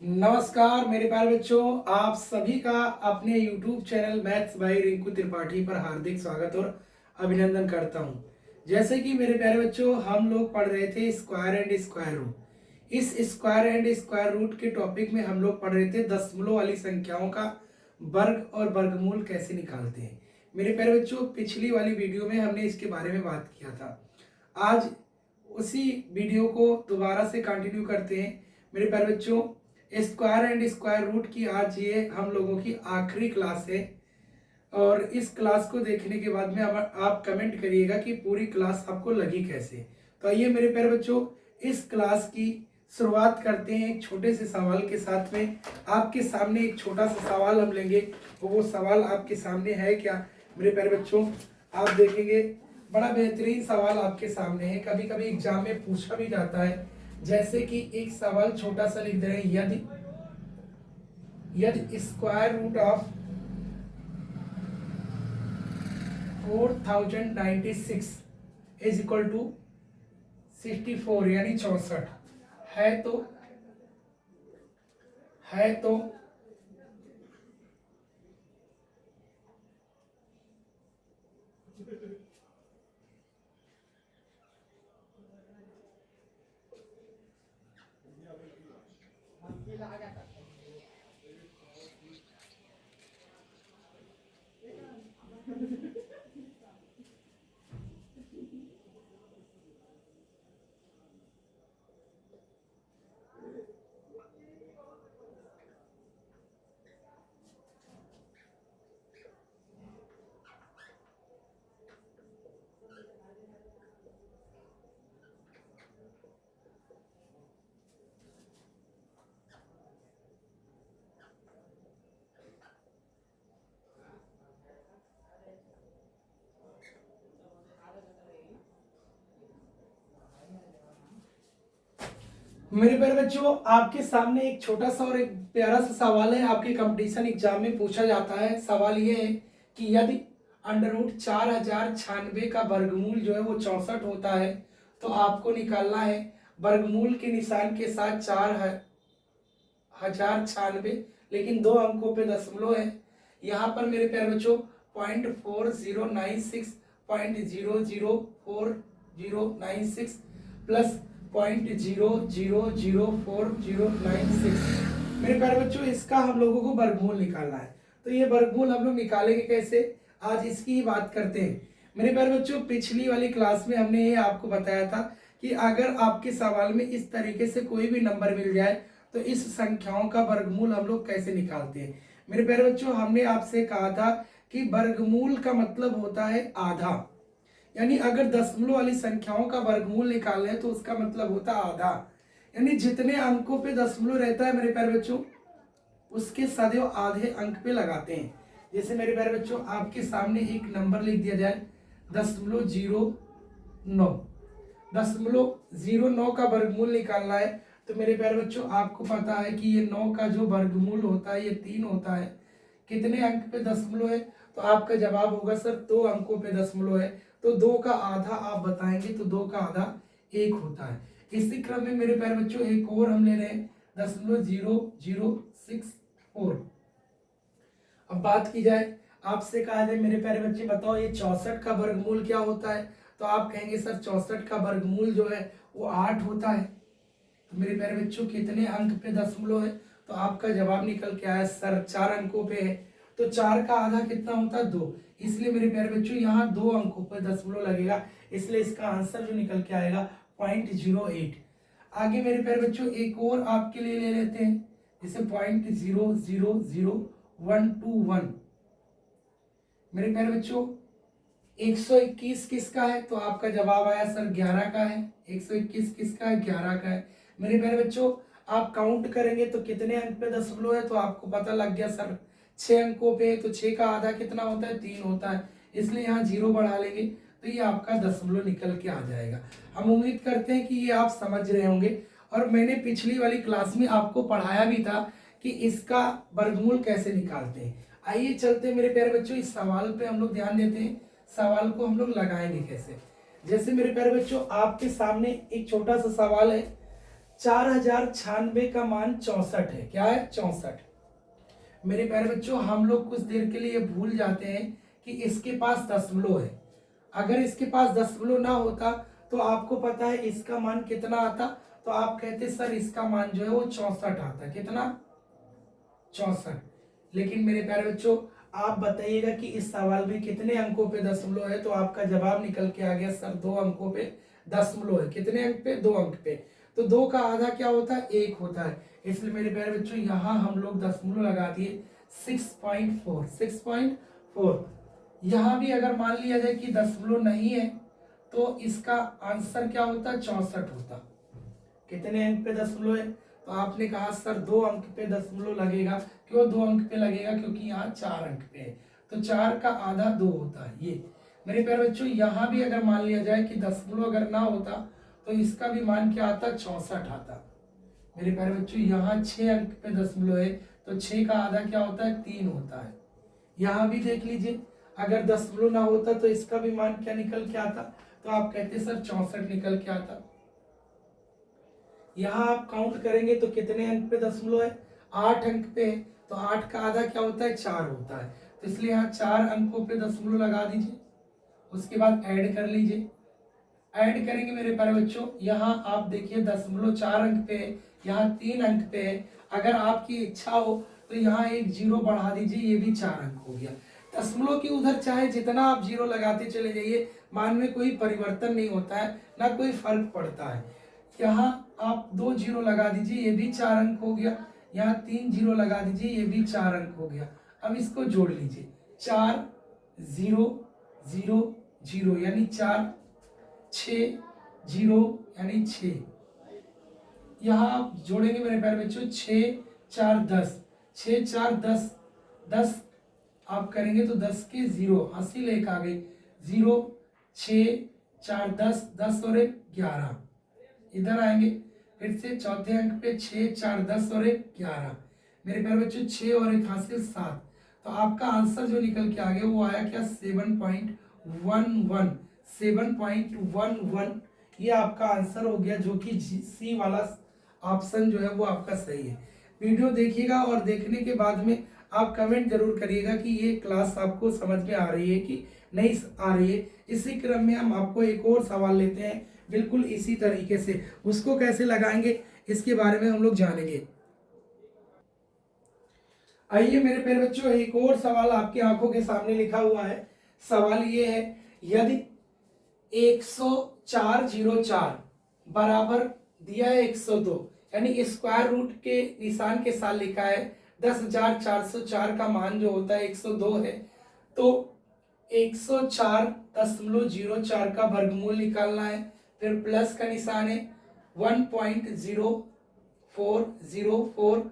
नमस्कार मेरे प्यारे बच्चों, आप सभी का अपने YouTube channel maths by Rinku Tripathi पर हार्दिक स्वागत और अभिनंदन करता हूं। जैसे कि मेरे प्यारे बच्चों, हम लोग पढ़ रहे थे स्क्वायर एंड स्क्वायर रूट। इस स्क्वायर एंड स्क्वायर रूट के टॉपिक में हम लोग पढ़ रहे थे दशमलव वाली संख्याओं का वर्ग और वर्गमूल कैसे निकालते हैं। मेरे प्यारे बच्चों, पिछली वाली वीडियो में हमने इसके बारे में बात किया था। आज उसी वीडियो को दोबारा से कंटिन्यू करते हैं। मेरे प्यारे बच्चों, स्क्वायर एंड स्क्वायर रूट की आज ये हम लोगों की आखिरी क्लास है और इस क्लास को देखने के बाद में आप कमेंट करिएगा कि पूरी क्लास आपको लगी कैसे। तो आइए मेरे प्यारे बच्चों, इस क्लास की शुरुआत करते हैं एक छोटे से सवाल के साथ में। आपके सामने एक छोटा सा सवाल हम लेंगे, वो सवाल आपके सामने है क्या मेरे प्यारे बच्चों, आप देखेंगे। बड़ा बेहतरीन सवाल आपके सामने है, कभी कभी एग्जाम में पूछा भी जाता है। जैसे कि एक सवाल छोटा सा लिख दे रहे हैं, यदि square root of 4096 is equal to 64 यानी 64 है तो मेरे प्यारे बच्चों, आपके सामने एक छोटा सा और एक प्यारा सा सवाल है। आपके कंपटीशन एग्जाम में पूछा जाता है। सवाल ये है कि यदि अंडर रूट 4096 का वर्गमूल जो है वो 64 होता है तो आपको निकालना है वर्गमूल के निशान के साथ 4096, लेकिन दो अंकों पे दशमलव है। यहाँ पर मेरे प्यारे बच्चों 0.4096.004 प्लस 0.004096। मेरे प्यारे बच्चों, इसका हम लोगों को वर्गमूल निकालना है। तो ये वर्गमूल हम लोग निकालेंगे कैसे, आज इसकी ही बात करते हैं। मेरे प्यारे बच्चों, पिछली वाली क्लास में हमने ये आपको बताया था कि अगर आपके सवाल में इस तरीके से कोई भी नंबर मिल जाए तो इस संख्याओं का वर्गमूल हम लोग कैसे निकालते हैं। मेरे प्यारे बच्चों, हमने आपसे कहा था कि वर्गमूल का मतलब होता है आधा, यानी अगर दशमलव वाली संख्याओं का वर्गमूल निकालना है तो उसका मतलब होता है आधा। यानी जितने अंकों पे दशमलव रहता है मेरे प्यारे बच्चों, उसके सदैव आधे अंक पे लगाते हैं। जैसे मेरे प्यारे बच्चों, आपके सामने एक नंबर लिख दिया जाए 0.09, 0.09 का वर्गमूल निकालना है। तो मेरे प्यारे बच्चों, आपको पता है कि ये 9 का जो वर्गमूल होता है ये 3 होता है। कितने अंक पे दशमलव है, तो आपका जवाब होगा सर 2 अंकों पे दशमलव है। तो 2 का आधा आप बताएंगे तो 2 का आधा 1 होता है। इसी क्रम में मेरे प्यारे बच्चों एक और हम ले रहे हैं 0.0064। अब बात की जाए, आपसे कहा जाए मेरे प्यारे बच्चे बताओ ये 64 का वर्गमूल क्या होता है, तो आप कहेंगे सर 64 का वर्गमूल जो है वो 8 होता है। तो मेरे प्यारे बच्चों कितने अंक पे दशमलव है, तो आपका जवाब निकल के आया सर 4 अंकों पे है। तो 4 का आधा कितना होता है 2, इसलिए मेरे प्यारे बच्चों यहाँ 2 अंकों पे दशमलव लगेगा, इसलिए इसका आंसर जो निकल के आएगा 0.08। आगे मेरे प्यारे बच्चों एक और आपके लिए ले लेते हैं, जैसे 0.000121। मेरे प्यारे बच्चों 121 किसका है, तो आपका जवाब आया सर 11 का है। 121 किसका है, 11 का है। मेरे प्यारे बच्चों आप काउंट करेंगे तो कितने अंक पे दशमलव है, तो आपको पता लग गया सर 6 अंकों पे। तो 6 का आधा कितना होता है, 3 होता है, इसलिए यहाँ 0 बढ़ा लेंगे तो ये आपका दशमलव निकल के आ जाएगा। हम उम्मीद करते हैं कि ये आप समझ रहे होंगे और मैंने पिछली वाली क्लास में आपको पढ़ाया भी था कि इसका वर्गमूल कैसे निकालते हैं। आइए चलते हैं मेरे प्यारे बच्चों, इस सवाल पे हम लोग ध्यान देते हैं। सवाल को हम लोग लगाएंगे कैसे। जैसे मेरे प्यारे बच्चों आपके सामने एक छोटा सा सवाल है, 4096 का मान 64 है। क्या है? 64। मेरे प्यारे बच्चों, हम लोग कुछ देर के लिए भूल जाते हैं कि इसके पास दशमलव है। अगर इसके पास दशमलव ना होता तो आपको पता है इसका मान कितना आता, तो आप कहते सर इसका मान जो है वो 64 आता। कितना? 64। लेकिन मेरे प्यारे बच्चों, आप बताइएगा कि इस सवाल में कितने अंकों पे दशमलव है, तो आपका जवाब निकल के आ गया सर 2 अंकों पे दशमलव है। कितने अंक पे? 2 अंक पे। तो 2 का आधा क्या होता है? 1 होता है। इसलिए मेरे प्यारे बच्चों यहाँ हम लोग दशमलव लगा दिए 6.4। 6.4। यहाँ भी अगर मान लिया जाए कि दशमलव नहीं है तो इसका आंसर क्या होता? 64 होता। कितने अंक पे दशमलव है? तो आपने कहा सर 2 अंक पे दशमलव लगेगा। क्यों 2 अंक पे लगेगा? क्योंकि यहाँ 4 अंक पे है, तो 4 का आधा 2 होता है। ये मेरे प्यारे बच्चों, यहाँ भी अगर मान लिया जाए कि दशमलव अगर ना होता तो इसका भी मान क्या आता? 64 आता। मेरे प्यारे बच्चों, यहाँ 6 अंक पे दशमलव है, तो 6 का आधा क्या होता है? 3 होता है। यहाँ भी देख लीजिए, अगर दशमलव ना होता तो इसका भी मान क्या निकल के आता? तो आप कहते सर 64 निकल के आता। यहाँ आप काउंट करेंगे तो कितने अंक पे दशमलव है? 8 अंक पे है, तो 8 का आधा क्या होता है? 4 होता है। तो इसलिए यहाँ 4 अंकों पे दशमलव लगा दीजिए, उसके बाद ऐड कर लीजिए। ऐड करेंगे मेरे प्यारे बच्चों, यहाँ आप देखिए दशमलव 4 अंक पे है, यहाँ 3 अंक पे है। अगर आपकी इच्छा हो तो यहाँ एक 0 बढ़ा दीजिए, ये भी 4 अंक हो गया। दशमलव की उधर चाहे जितना आप 0 लगाते चले जाइए, मान में कोई परिवर्तन नहीं होता है, ना कोई फर्क पड़ता है। यहाँ आप 2 0 लगा दीजिए, ये भी 4 अंक हो गया। यहाँ 3 0 लगा दीजिए, ये भी 4 अंक हो गया। अब इसको जोड़ लीजिए, 4 0 0 0 यानी 4, 6 0 यानी 6। यहाँ आप जोड़ेंगे मेरे प्यारे बच्चों, 6 4 10, 6 4 10, 10 आप करेंगे तो 10 के 0, 80 लेकर आ गए। 0 6 4 10, 10 और 1 11। इधर आएंगे फिर से चौथे अंक पे 6 4 10 और 1 11। मेरे प्यारे बच्चों 6 और 1 हासिल 7। तो आपका आंसर जो निकल के आ गया वो आया क्या? 7.11। 7.11 ये आपका आंसर हो गया, जो कि सी वाला ऑप्शन जो है वो आपका सही है। वीडियो देखिएगा और देखने के बाद में आप कमेंट जरूर करिएगा कि ये क्लास आपको समझ में आ रही है कि नहीं आ रही है। इसी क्रम में हम आपको एक और सवाल लेते हैं बिल्कुल इसी तरीके से, उसको कैसे लगाएंगे इसके बारे में हम लोग जानेंगे। आइए मेरे प्यारे बच्चों, एक और सवाल आपकी आंखों के सामने लिखा हुआ है। सवाल ये है, यदि 10404 बराबर दिया है 102, यानी स्क्वायर रूट के निशान के साथ लिखा है 10,404 का मान जो होता है 102 है, तो 104.04 का वर्गमूल निकालना है। फिर प्लस का निशान है, 1.0404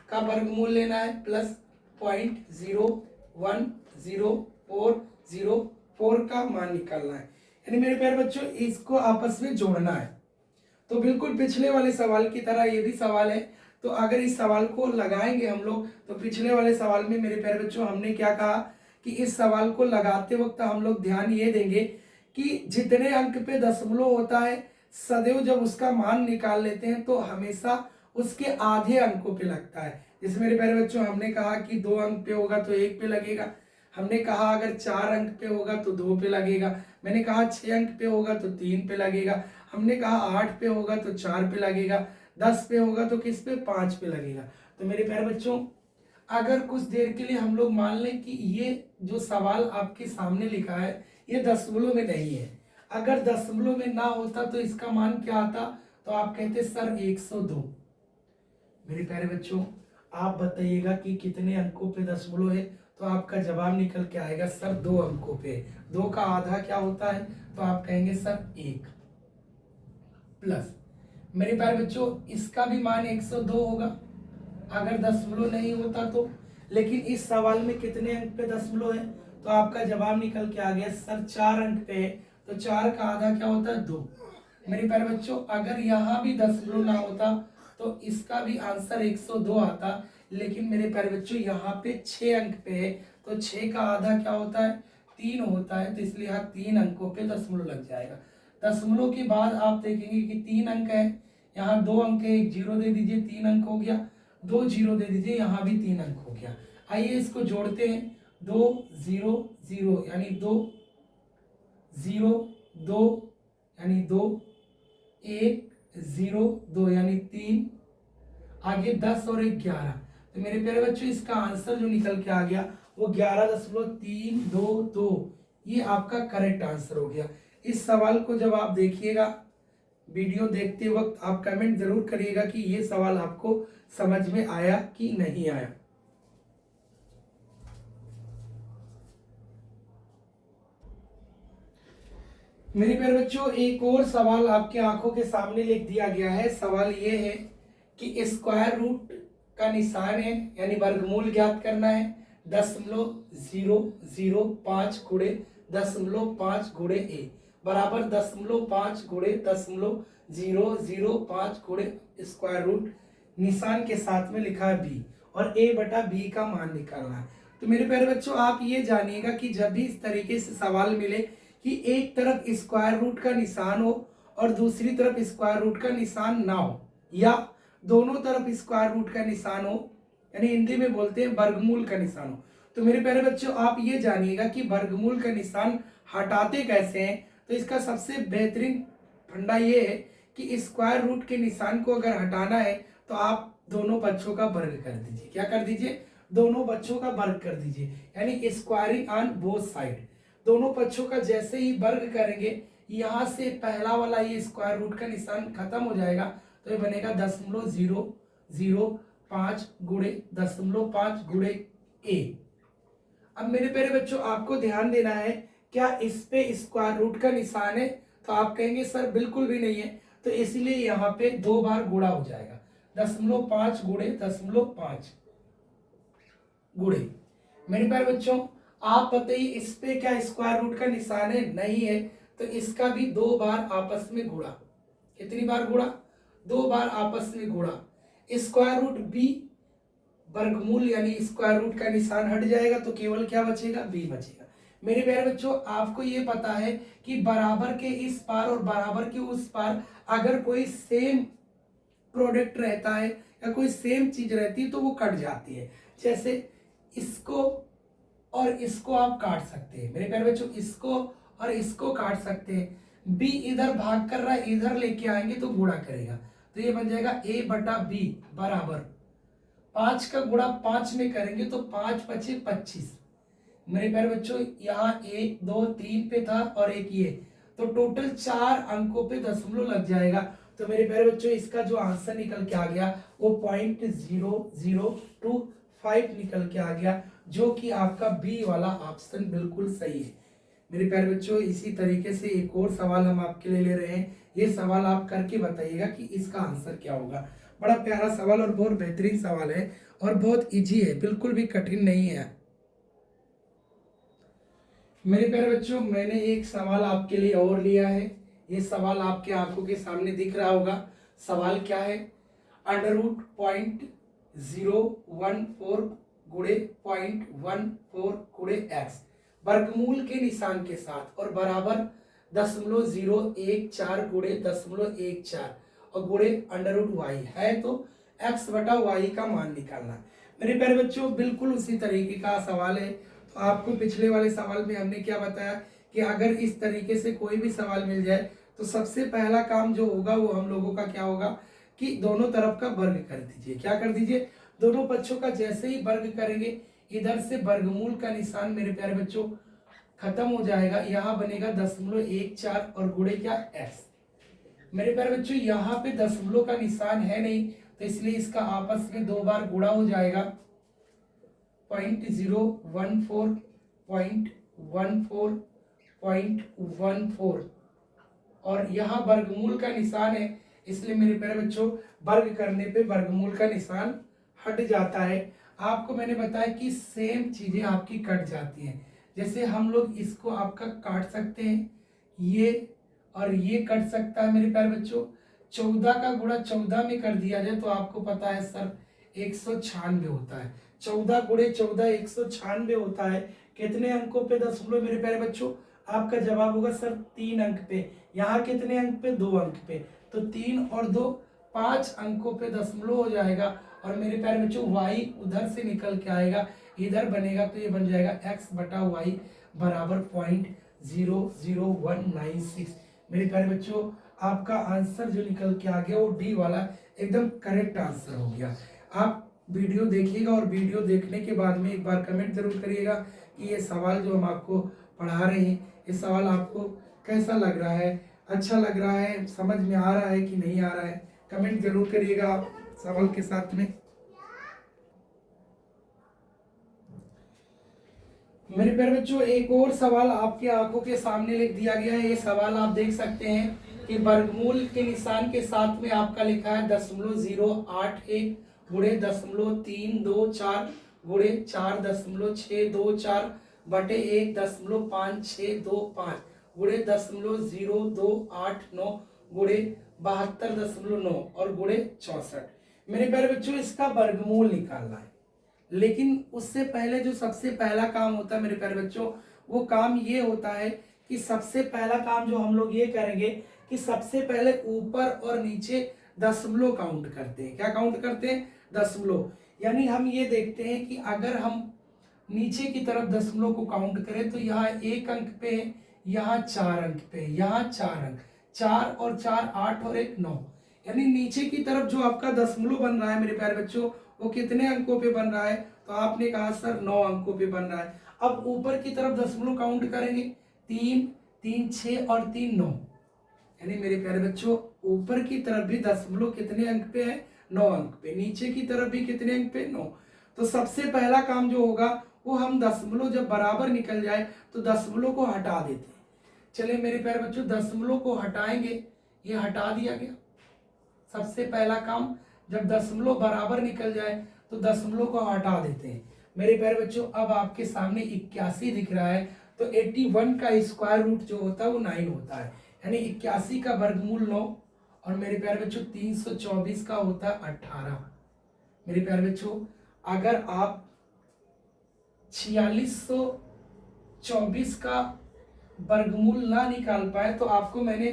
का वर्गमूल लेना है, प्लस 0.01004 का मान निकालना है। यानी मेरे प्यारे बच्चों इसको आपस में जोड़ना है। तो बिल्कुल पिछले वाले सवाल की तरह ये भी सवाल है। तो अगर इस सवाल को लगाएंगे हम लोग, तो पिछले वाले सवाल में मेरे प्यारे बच्चों हमने क्या कहा कि इस सवाल को लगाते वक्त हम लोग ध्यान ये देंगे कि जितने अंक पे दशमलव होता है, सदैव जब उसका मान निकाल लेते हैं तो हमेशा उसके आधे अंकों पे लगता है। जैसे मेरे प्यारे बच्चों हमने कहा कि 2 अंक पे होगा तो 1 पे लगेगा। हमने कहा अगर 4 अंक पे होगा तो 2 पे लगेगा। मैंने कहा 6 अंक पे होगा तो 3 पे लगेगा। हमने कहा 8 पे होगा तो 4 पे लगेगा। 10 पे होगा तो किस पे? 5 पे लगेगा। तो मेरे प्यारे बच्चों, अगर कुछ देर के लिए हम लोग मान लें कि ये जो सवाल आपके सामने लिखा है ये दशमलव में नहीं है, अगर दशमलव में ना होता तो इसका मान क्या आता? तो आप कहते सर 102। मेरे प्यारे बच्चों, आप बताइएगा कि कितने अंकों पे दशमलव है, तो आपका जवाब निकल के आएगा सर 2 अंकों पे। 2 का आधा क्या होता है? तो आप कहेंगे सर 1 प्लस। मेरे प्यारे बच्चों इसका भी मान 102 होगा अगर दशमलव नहीं होता तो। लेकिन इस सवाल में कितने अंक पे दशमलव है? तो आपका जवाब निकल के आ गया सर 4 अंक पे है, तो 4 का आधा क्या होता है? 2। मेरे प्यारे बच्चों अगर यहाँ भी दशमलव ना होता तो इसका भी आंसर 102 आता। लेकिन मेरे प्यारे बच्चों यहाँ पे 6 अंक पे है, तो 6 का आधा क्या होता है? 3 होता है। तो इसलिए यहाँ 3 अंकों पे दशमलव लग जाएगा। दशमलव के बाद आप देखेंगे कि 3 अंक है, यहाँ 2 अंक है, एक जीरो दे दीजिए, 3 अंक हो गया, 2 जीरो दे दीजिए, यहाँ भी 3 अंक हो गया। आइए इसको जोड़ते हैं, 2 0 0 यानी 2 0 2 यानी 2 1 0 2 यानी 3, आगे 10 और 1 11। तो मेरे प्यारे बच्चों इसका आंसर जो निकल के आ गया वो 11.322, ये आपका करेक्ट आंसर हो गया। इस सवाल को जब आप देखिएगा वीडियो देखते वक्त आप कमेंट जरूर करिएगा कि ये सवाल आपको समझ में आया कि नहीं आया। मेरे प्यारे बच्चों एक और सवाल आपके आंखों के सामने लिख दिया गया है। सवाल ये है कि स्क्वायर रूट का निशान है यानी वर्गमूल ज्ञात करना है 0.005 गुणे 0.5 गुणे a बराबर 0.5 गुणे 0.005 गुणे स्क्वायर रूट निशान के साथ में लिखा है b और a बटा b का मान निकालना है। तो मेरे प्यारे बच्चों आप ये जानिएगा कि जब भी इस तरीके से सवाल मिले कि एक तरफ स्क्वायर रूट का निशान हो और दूसरी तरफ स्क्वायर रूट का निशान ना हो, या दोनों तरफ स्क्वायर रूट का निशान हो, यानी हिंदी में बोलते हैं वर्गमूल का निशान हो, तो मेरे प्यारे बच्चों आप ये जानिएगा कि वर्गमूल का निशान हटाते कैसे हैं। तो इसका सबसे बेहतरीन फंडा ये है कि स्क्वायर रूट के निशान को अगर हटाना है तो आप दोनों पक्षों का वर्ग कर दीजिए। क्या कर दीजिए? दोनों पक्षों का वर्ग कर दीजिए, यानी स्क्वायरिंग ऑन बोथ साइड। दोनों पक्षों का जैसे ही वर्ग करेंगे यहाँ से पहला वाला ये स्क्वायर रूट का निशान खत्म हो जाएगा, तो ये बनेगा 0.005 गुणे 0.5 गुणे a। अब मेरे प्यारे बच्चों आपको ध्यान देना है, क्या इस पे स्क्वायर रूट का निशान है? तो आप कहेंगे सर बिल्कुल भी नहीं है, तो इसलिए यहाँ पे 2 बार गुणा हो जाएगा, 0.5 गुणे 0.5 गुणे। मेरे प्यारे बच्चों आप बताइए इस पे क्या स्क्वायर रूट का निशान है? नहीं है, तो इसका भी 2 बार आपस में गुणा। कितनी बार गुणा? 2 बार आपस में गुणा। स्क्वायर रूट बी वर्गमूल यानी स्क्वायर रूट का निशान हट जाएगा तो केवल क्या बचेगा? बी बचेगा। मेरे प्यारे बच्चों आपको ये पता है कि बराबर के इस पार और बराबर के उस पार अगर कोई सेम प्रोडक्ट रहता है या कोई सेम चीज रहती है तो वो कट जाती है। जैसे इसको और इसको आप काट सकते हैं मेरे प्यारे बच्चों, इसको और इसको काट सकते हैं। बी इधर भाग कर रहा है, इधर लेके आएंगे तो गुणा करेगा, तो ये बन जाएगा a बटा बी बराबर 5 का गुणा 5 में करेंगे तो 5 पचे 25। मेरे प्यारे बच्चों यहाँ 1 2 3 पे था और एक ये, तो टोटल 4 अंकों पे दशमलव लग जाएगा। तो मेरे प्यारे बच्चों इसका जो आंसर निकल के आ गया वो 0.0025 निकल के आ गया, जो कि आपका बी वाला ऑप्शन बिल्कुल सही है। मेरे प्यारे बच्चों इसी तरीके से एक और सवाल हम आपके लिए ले रहे हैं। ये सवाल आप करके बताइएगा कि इसका आंसर क्या होगा। बड़ा प्यारा सवाल और बहुत बेहतरीन सवाल है और बहुत इजी है, बिल्कुल भी कठिन नहीं है। मेरे प्यारे बच्चों मैंने एक सवाल आपके लिए और लिया है। ये सवाल आपके आंखों के सामने दिख रहा होगा। सवाल क्या है? √014 गुणे 0.14 गुणे x वर्गमूल के निशान के साथ और बराबर 0.014 गुणे 0.14 और गुणे √y है, तो x बटा y का मान निकालना। मेरे प्यारे बच्चों बिल्कुल उसी तरीके का सवाल है। तो आपको पिछले वाले सवाल में हमने क्या बताया कि अगर इस तरीके से कोई भी सवाल मिल जाए तो सबसे पहला काम जो होगा वो हम लोगों का क्या होगा कि दोनों तरफ का वर्ग कर दीजिए। क्या कर दीजिए? दोनों पक्षों का जैसे ही वर्ग करेंगे इधर से वर्गमूल का निशान मेरे प्यारे बच्चों खत्म हो जाएगा, यहाँ बनेगा 0.14 और गुणे क्या? x। मेरे प्यारे बच्चों यहाँ पे दशमलव का निशान है नहीं, तो इसलिए इसका आपस में 2 बार गुणा हो जाएगा, 0.014 0.14 0.14 और यहाँ वर्गमूल का निशान है, इसलिए मेरे प्यारे बच्चों वर्ग करने पे वर्गमूल का निशान हट जाता है। आपको मैंने बताया कि सेम चीजें आपकी कट जाती हैं। जैसे हम लोग इसको आपका काट सकते हैं, ये और ये कट सकता है मेरे प्यारे बच्चों। 14 का गुणा 14 में कर दिया जाए तो आपको पता है सर 196 होता है। 14 गुणे 14 196 होता है। कितने अंकों पे दशमलव मेरे प्यारे बच्चों? आपका जवाब होगा सर 3 अंक पे। यहाँ कितने अंक पे? 2 अंक पे। तो 3 और 2 5 अंकों पे दशमलव हो जाएगा और मेरे प्यारे बच्चों y उधर से निकल के आएगा, इधर बनेगा तो ये बन जाएगा x बटा वाई बराबर 0.00196। मेरे प्यारे बच्चों आपका आंसर जो निकल के आ गया वो डी वाला एकदम करेक्ट आंसर हो गया। आप वीडियो देखिएगा और वीडियो देखने के बाद में एक बार कमेंट जरूर करिएगा कि ये सवाल जो हम आपको पढ़ा रहे हैं ये सवाल आपको कैसा लग रहा है, अच्छा लग रहा है, समझ में आ रहा है कि नहीं आ रहा है। कमेंट जरूर करिएगा आप सवाल के साथ में। मेरे प्यारे बच्चों एक और सवाल आपके आंखों के सामने लिख दिया गया है। ये सवाल आप देख सकते हैं कि वर्गमूल के निशान के साथ में आपका लिखा है 0.081 गुणे 0.324 गुणे 4.624 बटे 1.5625 गुणे 0.0289 गुणे 72.9 और गुणे 64। मेरे प्यारे बच्चों इसका वर्गमूल निकालना है, लेकिन उससे पहले जो सबसे पहला काम होता है मेरे प्यारे बच्चों वो काम ये होता है कि सबसे पहला काम जो हम लोग ये करेंगे कि सबसे पहले ऊपर और नीचे दशमलव काउंट करते हैं। क्या काउंट करते हैं? दशमलव। यानी हम ये देखते हैं कि अगर हम नीचे की तरफ दशमलव को काउंट करें तो यहाँ 1 अंक पे, यहाँ 4 अंक पे, यहाँ 4 अंक, 4 और 4 8 और 1 9। यानी नीचे की तरफ जो आपका दशमलव बन रहा है मेरे प्यारे बच्चों वो कितने अंकों पे बन रहा है? तो आपने कहा सर 9 अंकों पे बन रहा है। अब ऊपर की तरफ दशमलव काउंट करेंगे, 3 3 6 और 3 9। यानी मेरे प्यारे बच्चों ऊपर की तरफ भी दशमलव कितने अंक पे है? 9 अंक पे। नीचे की तरफ भी कितने अंक पे? 9। तो सबसे पहला काम जो होगा वो हम दशमलव जब बराबर निकल जाए तो दशमलव को हटा देते हैं। चलिए मेरे प्यारे बच्चों दशमलव को हटाएंगे, ये हटा दिया गया। सबसे पहला काम जब दशमलव बराबर निकल जाए तो दशमलव को हटा देते हैं। मेरे प्यारे बच्चों अब आपके सामने 81 दिख रहा है तो 81 का स्क्वायर रूट जो होता है वो 9 होता है। यानी 81 का वर्गमूल 9 और मेरे प्यारे बच्चों 324 का होता है 18। मेरे प्यारे बच्चों अगर आप 4624 का वर्गमूल ना निकाल पाए तो आपको मैंने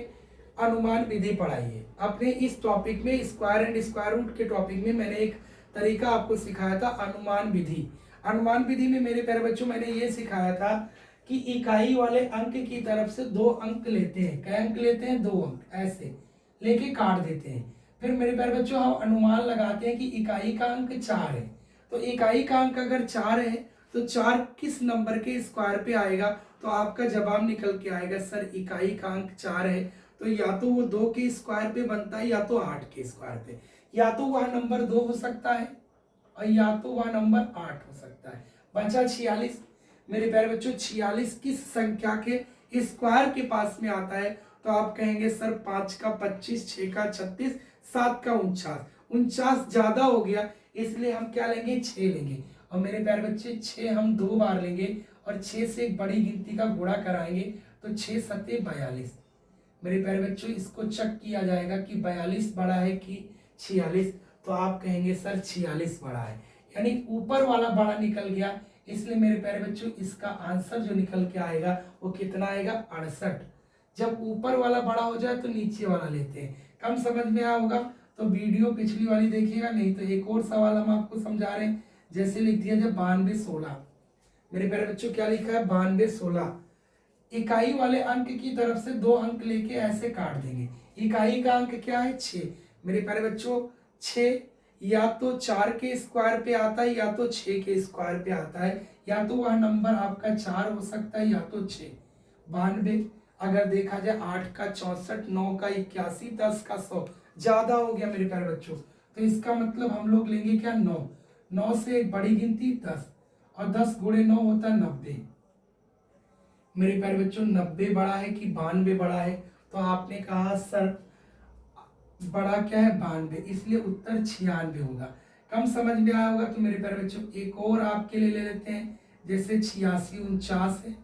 अनुमान विधि पढ़ाई है। अपने इस टॉपिक में स्क्वायर एंड स्क्वायर रूट के टॉपिक में मैंने एक तरीका आपको सिखाया था अनुमान विधि। अनुमान विधि में मेरे प्यारे बच्चों मैंने ये सिखाया था कि इकाई वाले अंक की तरफ से 2 अंक लेते हैं। क्या अंक लेते हैं? 2 अंक ऐसे लेके काट देते हैं। फिर मेरे प्यारे बच्चों हम अनुमान लगाते हैं कि इकाई का अंक 4 है। तो इकाई का अंक अगर 4 है तो 4 किस नंबर के स्क्वायर पे आएगा? तो आपका जवाब निकल के आएगा सर इकाई का अंक 4 है तो या तो वो 2 के स्क्वायर पे बनता है या तो 8 के स्क्वायर पे। या तो वह नंबर 2 हो सकता है और या तो वह नंबर 8 हो सकता है। बचा 46। मेरे प्यारे बच्चों 46 किस संख्या के स्क्वायर के पास में आता है? तो आप कहेंगे सर 5 का 25, 6 का 36, 7 का 49। 49 ज्यादा हो गया इसलिए हम क्या लेंगे? 6 लेंगे। और मेरे प्यारे बच्चे 6 हम 2 बार लेंगे और 6 से एक बड़ी गिनती का गुणा कराएंगे तो 6 सत्ते 42। मेरे प्यारे बच्चों इसको चेक किया जाएगा कि 42 बड़ा है कि 46। तो आप कहेंगे सर 46 बड़ा है। यानी ऊपर वाला बड़ा निकल गया इसलिए मेरे प्यारे बच्चों इसका आंसर जो निकल के आएगा वो कितना आएगा? 68। जब ऊपर वाला बड़ा हो जाए तो नीचे वाला लेते हैं। कम समझ में आया होगा तो वीडियो पिछली वाली देखिएगा, नहीं तो एक और सवाल हम आपको समझा रहे हैं। जैसे लिख दिया जब 92 16। मेरे प्यारे बच्चों क्या लिखा है? 92 16। इकाई वाले अंक की तरफ से 2 अंक लेके ऐसे काट देंगे। इकाई का अंक क्या है? 6। मेरे प्यारे बच्चों 6 या तो 4 के स्क्वायर पे आता है या तो 6 के स्क्वायर पे आता है। या तो वह नंबर आपका 4 हो सकता है या तो 6। 92 अगर देखा जाए 8 का 64, 9 का 81, 10 का 100 ज्यादा हो गया मेरे प्यारे बच्चों। तो इसका मतलब हम लोग लेंगे क्या? 9। 9 से एक बड़ी गिनती 10 और 10 गुणे 9 होता है 90। मेरे प्यारे बच्चों 90 बड़ा है कि 92 बड़ा है? तो आपने कहा सर बड़ा क्या है? 92, इसलिए उत्तर 96 होगा। कम समझ में आया होगा तो मेरे प्यारे बच्चों एक और आपके लिए ले लेते हैं। जैसे 86 49 है।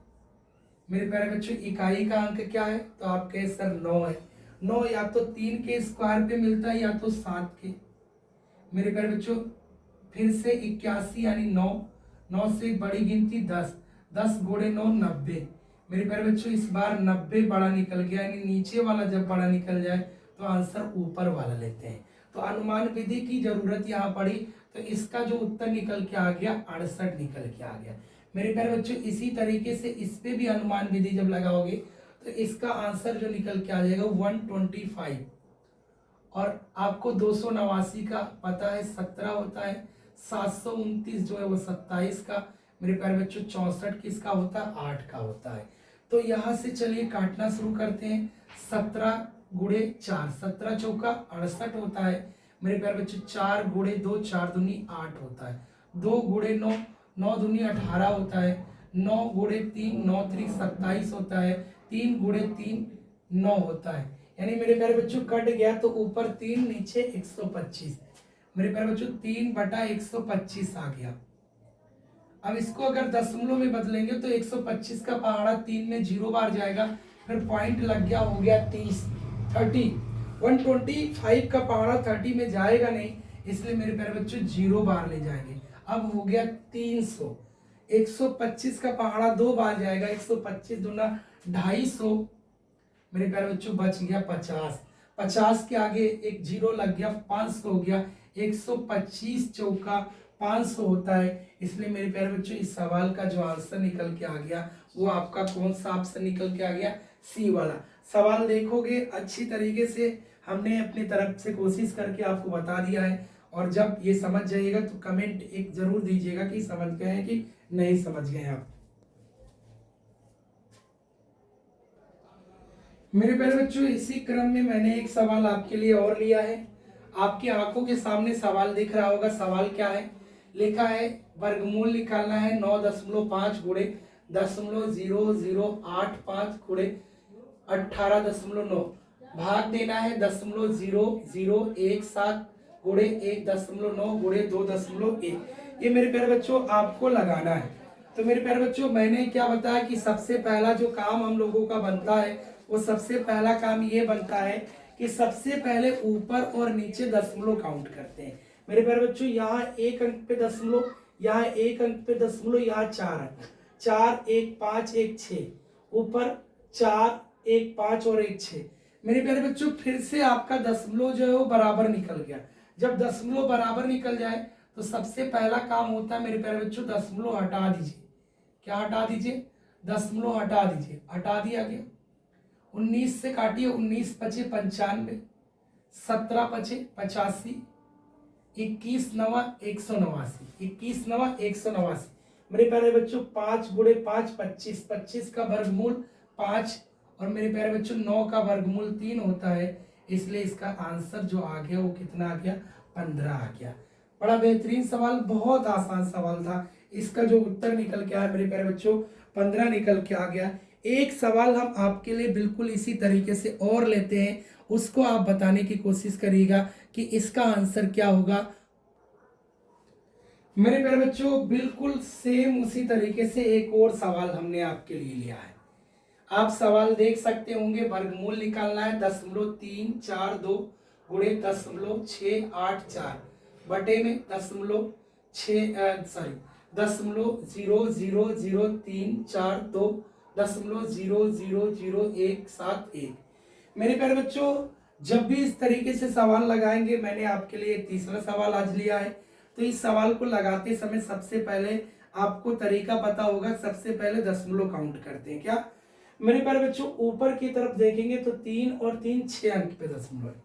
मेरे प्यारे बच्चों इकाई का अंक क्या है? तो आप कहे सर 9 है। 9 या तो 3 के स्क्वायर पे मिलता है या तो 7 के। मेरे प्यारे बच्चों फिर से 81 यानी 9। 9 से बड़ी गिनती 10, 10 गुणे 9 90। मेरे प्यारे बच्चों इस बार 90 बड़ा निकल गया। यानी नीचे वाला जब बड़ा निकल जाए तो आंसर ऊपर वाला लेते हैं। तो अनुमान विधि की जरूरत यहाँ पड़ी, तो इसका जो उत्तर निकल के आ गया 68 निकल के आ गया। मेरे प्यारे बच्चों इसी तरीके से इस पे भी अनुमान विधि जब लगाओगे तो इसका आंसर जो निकल के आ जाएगा 125। और आपको 289 का पता है 17 होता है, 729 जो है वो 27 का, मेरे प्यारे बच्चों 64 किसका होता है 8 का होता है। तो यहाँ से चलिए काटना शुरू करते हैं। 17 गुणे 4, 17 चौका 68 होता है मेरे प्यारे बच्चों। 4 गुणे 2, 4 दूनी 8 होता है। 2 गुणे 9, 9 दूनी 18 होता है। 9 गुणे 3, 9 त्रिक 27 होता है। 3 गुणे 3 9 होता है। यानी मेरे प्यारे बच्चों कट गया तो ऊपर 3 नीचे 125। मेरे प्यारे बच्चों 3/125 आ गया। अब इसको अगर दशमलव में बदलेंगे तो 125 का पहाड़ा 3 में 0 बार जाएगा, फिर पॉइंट लग गया, हो गया 30 30। 125 का पहाड़ा 30 में जाएगा नहीं, इसलिए मेरे प्यारे बच्चों 0 बार ले जाएंगे। अब हो गया 300। 125 का पहाड़ा 2 बार जाएगा, 125 दूना 250। मेरे प्यारे बच्चों बच गया 50। 50 के आगे एक 0 लग गया, 500 हो गया। 125 चौका 500 होता है, इसलिए मेरे प्यारे बच्चों इस सवाल का जो आंसर निकल के आ गया वो आपका कौन सा ऑप्शन निकल के आ गया, सी वाला। सवाल देखोगे अच्छी तरीके से, हमने अपनी तरफ से कोशिश करके आपको बता दिया है। और जब ये समझ जाइएगा तो कमेंट एक जरूर दीजिएगा कि समझ गए हैं कि नहीं समझ गए आप। मेरे प्यारे बच्चों इसी क्रम में मैंने एक सवाल आपके लिए और लिया है। आपकी आंखों के सामने सवाल दिख रहा होगा। सवाल क्या है, लिखा है वर्गमूल निकालना है 9.5 गुणे 0.0085 गुणे 18.9, भाग देना है 0.0017 गुणे 1.9 गुणे 2.1। ये मेरे प्यारे बच्चों आपको लगाना है। तो मेरे प्यारे बच्चों मैंने क्या बताया कि सबसे पहला जो काम हम लोगों का बनता है वो सबसे पहला काम ये बनता है कि सबसे पहले ऊपर और नीचे दशमलव काउंट करते हैं। मेरे प्यारे बच्चों यहाँ 1 अंक पे दशमलव, यहाँ 1 अंक पे दशमलव, यहाँ 4 अंक, 4 1 5 1 6, ऊपर 4 1 5 और 1 6। मेरे प्यारे बच्चों फिर से आपका दशमलव जो है वो बराबर निकल गया। जब दशमलव बराबर निकल जाए तो सबसे पहला काम होता है मेरे प्यारे बच्चों दशमलव हटा दीजिए। क्या हटा दीजिए, दशमलव हटा दीजिए। हटा दिया गया। 19 से काटिए, 19 पचे 95, 17 पचे 85, 21 नवा 189, 21 नवा 189। मेरे प्यारे बच्चों 5 गुणे 5 25, 25 का वर्गमूल 5 और मेरे प्यारे बच्चों 9 का वर्गमूल 3 होता है, इसलिए इसका आंसर जो आ गया वो कितना आ गया, 15 आ गया। बड़ा बेहतरीन सवाल, बहुत आसान सवाल था। इसका जो उत्तर निकल के आया मेरे प्यारे बच्चों 15 निकल के आ गया। एक सवाल हम आपके लिए बिल्कुल इसी तरीके से और लेते हैं, उसको आप बताने की कोशिश करिएगा कि इसका आंसर क्या होगा। मेरे प्यारे बच्चों बिल्कुल सेम उसी तरीके से एक और सवाल हमने आपके लिए लिया है। आप सवाल देख सकते होंगे, वर्गमूल निकालना है 0.342 गुणे 0.684 बटे में 0.0000342 0.0000171। मेरे प्यारे बच्चों जब भी इस तरीके से सवाल लगाएंगे, मैंने आपके लिए तीसरा सवाल आज लिया है, तो इस सवाल को लगाते समय सबसे पहले आपको तरीका पता होगा। सबसे पहले दशमलव काउंट करते हैं। क्या मेरे प्यारे बच्चों ऊपर की तरफ देखेंगे तो 3 और 3 6 अंक पे दशमलव है।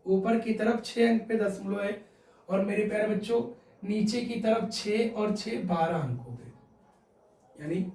ऊपर की तरफ 6 अंक पे दशमलव है और मेरे प्यारे बच्चों नीचे की तरफ 6 और 6 12 अंक हो गए। यानी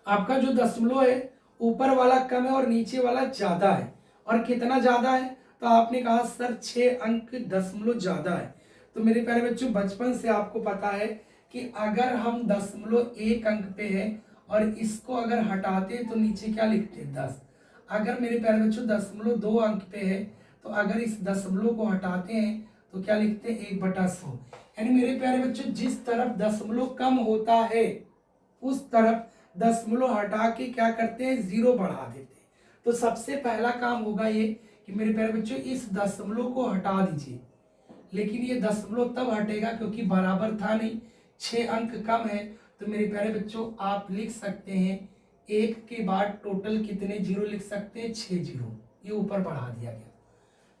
आपका जो दशमलव है ऊपर वाला कम है और नीचे वाला ज्यादा है। और कितना ज्यादा है, तो आपने कहा सर 6 अंक दशमलव ज्यादा है। तो मेरे प्यारे बच्चों बचपन से आपको पता है कि अगर हम दशमलव 1 अंक पे है और इसको अगर हटाते तो नीचे क्या लिखते हैं 10। अगर मेरे प्यारे बच्चों दशमलव 2 अंक पे है तो अगर इस दशमलव को हटाते हैं तो क्या लिखते हैं 1/100। यानी मेरे प्यारे बच्चों जिस तरफ दशमलव कम होता है उस तरफ दशमलव हटा के क्या करते हैं 0 बढ़ा देते हैं। तो सबसे पहला काम होगा ये कि मेरे प्यारे बच्चों इस दशमलव को हटा दीजिए। लेकिन ये दशमलव तब हटेगा क्योंकि बराबर था नहीं, 6 अंक कम है। तो मेरे प्यारे बच्चों आप लिख सकते हैं 1 के बाद टोटल कितने जीरो लिख सकते हैं, 6 जीरो, ये ऊपर बढ़ा दिया गया।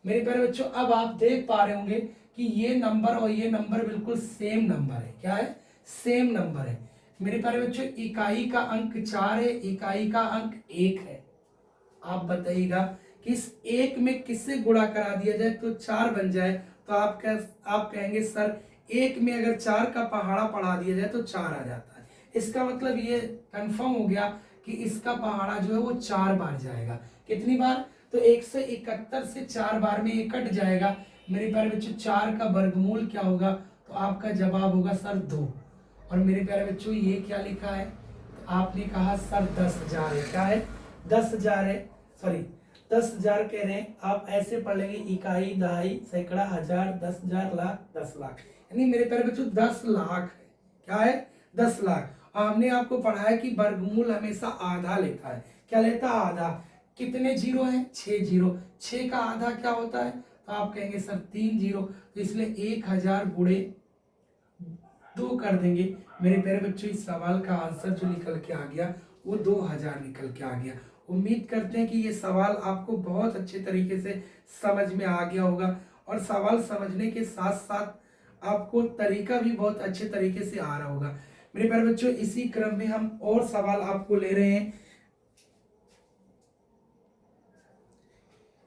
मेरे प्यारे बच्चों अब आप देख पा रहे होंगे कि ये नंबर और ये नंबर बिल्कुल सेम नंबर है। क्या है? सेम नंबर है। मेरे प्यारे बच्चों इकाई का अंक 4 है, इकाई का अंक 1 है। आप बताइएगा कि इस एक में किससे गुणा करा दिया जाए तो 4 बन जाए, तो आप कहेंगे सर एक में अगर 4 का पहाड़ा पढ़ा दिया जाए तो 4 आ जाता है। इसका मतलब ये कंफर्म हो गया कि इसका पहाड़ा जो है वो 4 बार जाएगा। कितनी बार? तो 171 से 4 बार में ये कट जाएगा। मेरे प्यारे बच्चों 4 का वर्गमूल क्या होगा? तो आपका जवाब होगा सर 2। और मेरे प्यारे बच्चों ये क्या लिखा है? तो आपने कहा सर 10,000 है। क्या है? 10,000 है, सॉरी 10,000 कह रहे हैं। आप ऐसे पढ़ लेंगे इकाई, दहाई, सैकड़ा, हजार, 10,000, लाख, 10 लाख, यानी मेरे प्यारे बच्चों 10 लाख है। क्या है? 10 लाख। और हमने आपको पढ़ाया कि वर्गमूल हमेशा आधा लेता है। क्या लेता है? आधा। कितने जीरो हैं? 6 जीरो। 6 का आधा क्या होता है? तो आप कहेंगे सर 3 जीरो। तो इसलिए 1,000 गुणे 2 कर देंगे। मेरे प्यारे बच्चों इस सवाल का आंसर जो निकल के आ गया वो 2,000 निकल के आ गया। उम्मीद करते हैं कि ये सवाल आपको बहुत अच्छे तरीके से समझ में आ गया होगा, और सवाल समझने के साथ साथ आपको तरीका भी बहुत अच्छे तरीके से आ रहा होगा। मेरे प्यारे बच्चों इसी क्रम में हम और सवाल आपको ले रहे हैं।